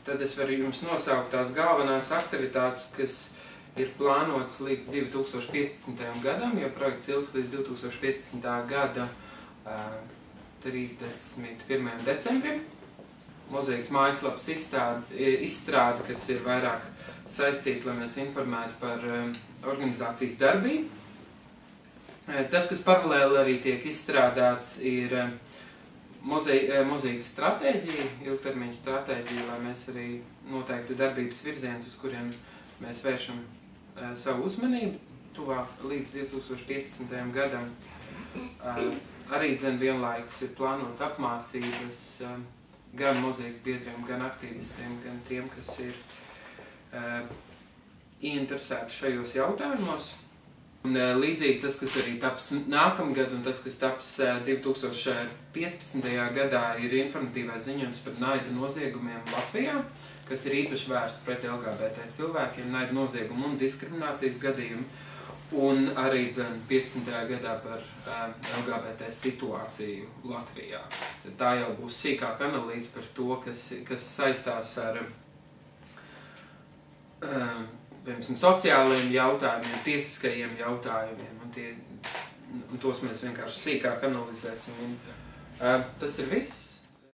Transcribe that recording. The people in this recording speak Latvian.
tad es varu jums nosaukt tās galvenās aktivitātes, kas ir plānotas līdz 2015. gadam, jo projekts ilgs līdz 2015. gada 31. decembrim. Mozaīkas mājaslapas izstrāde, kas ir vairāk saistīta, lai mēs informētu par organizācijas darbību. Tas, kas paralēli arī tiek izstrādāts, ir mozaīkas stratēģija, ilgtermiņa stratēģija, lai mēs arī noteiktu darbības virzienus, uz kuriem mēs vēršam savu uzmanību tuvāk līdz 2015. gadam. Arī vienlaikus ir plānots apmācības gan mozaīkas biedriem, gan aktīvistiem, gan tiem, kas ir ieinteresēti šajos jautājumos. Un līdzīgi tas, kas arī taps nākamgad un tas, kas taps 2015. gadā, ir informatīvais ziņojums par naida noziegumiem Latvijā, kas ir īpaši vērsts pret LGBT cilvēkiem, naida noziegumu un diskriminācijas gadījumu, un arī 15. gadā par LGBT situāciju Latvijā. Tā jau būs sīkāka analīze par to, kas saistās ar sociālajiem jautājumiem, tiesiskajiem jautājumiem, un tos mēs vienkārši sīkāk analizēsim. Tas ir viss.